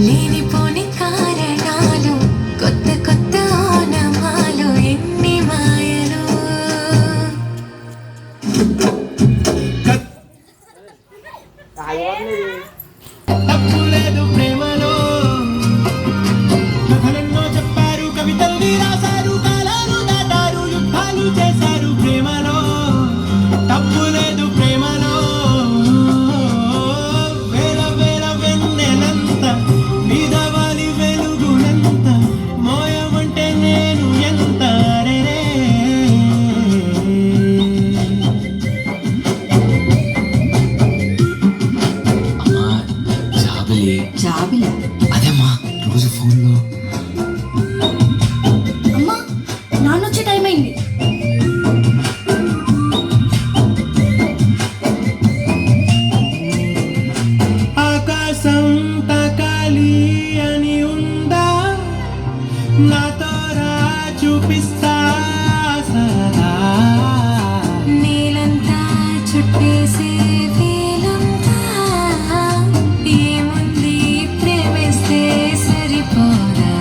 లేనిపోని కారణాలు కొత్త కొత్త ఓనమాలు ఎన్ని మాయలు. తప్పులేదు ప్రేమలో కథలెన్నో చెప్పారు, కవితల్ని రాశారు, కాలాలు దాటారు, యుద్ధాలు చేశారు ప్రేమలో. తప్పులేదు ప్రేమలో వేల వేల వెన్నెలంత నిదవాలి వెలుగునంత మోయమంటే నేను ఎంత రే. జాబిలి అదేమ్మా రోజు ఫోన్లో. అమ్మా నాన్నొచ్చే టైం అయింది. ఆకాశం తాకాలి అని ఉందా, నాతో రా చూపిస్తా సరదా. నేలంతా చుట్టేసే వేలంతా ఏముంది ప్రేమిస్తే సరిపోదా.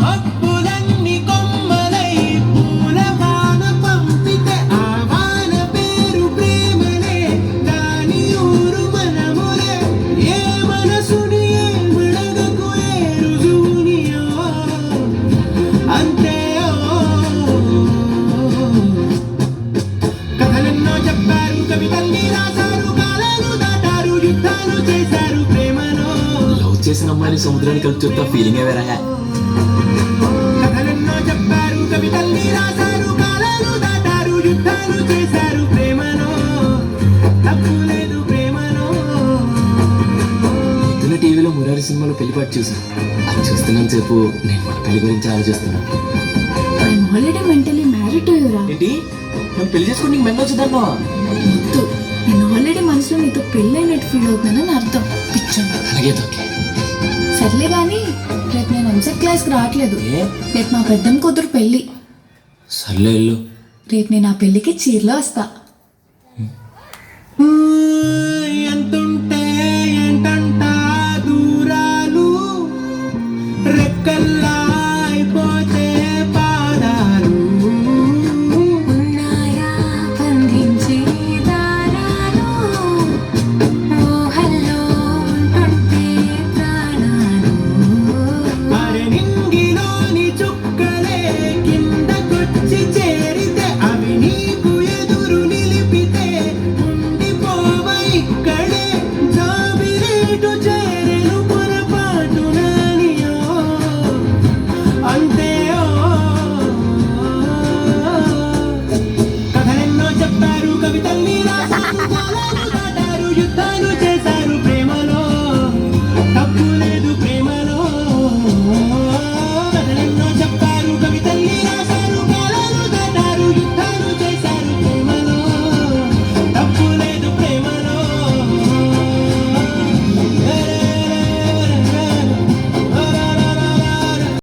మబ్బులన్నీ కొమ్మలై పూల వాన పంపితే ఆ వాన పేరు ప్రేమలే, దాని ఊరు మనములే. ఏ మనసుని ఏ విడగకు ఏ రుజువునియో అంతే. కథలెన్నో చెప్పారు, కవితల్ని రాశారు, కాలాలు దాటారు, యుద్ధాలు చేశారు ప్రేమలో. లవ్ చేసిన అమ్మాయిని సముద్రాన్ని కలిపి చూస్తా ఫీలింగే వేరే. కథలెన్నో చెప్పారు, కవితల్ని రాశారు, కాలాలు దాటారు, యుద్ధాలు చేశారు ప్రేమలో. తప్పులేదు ప్రేమలో. పొద్దున్న టీవీలో మురారి సినిమాలో పెళ్లిపాటు చూసాను. అది చూస్తున్నంతసేపు నేను మన పెళ్లి గురించి ఆలోచిస్తున్నాను. I'm already mentally married to యురా. ఏంటి నేను పెళ్లి చేసుకుని నీకు మెండ వచ్చిందన్నా? వద్దు, నేను ఆల్రెడీ మనసులో నీతో పెళ్ళైనట్టు ఫీల్ అవుతున్నానని అర్థం. పిచ్చోడు. అలాగే ఓకే. సర్లే కానీ రేపు నేను ఎంసెట్ క్లాస్కి రావట్లేదు. ఏ రేపు మా పెద్దమ్మ కూతురు పెళ్ళి. సర్లే వెళ్ళు. రేపు నేను ఆ పెళ్ళికి చీరలో వస్తా. ఎంతుంటే ఏంటంట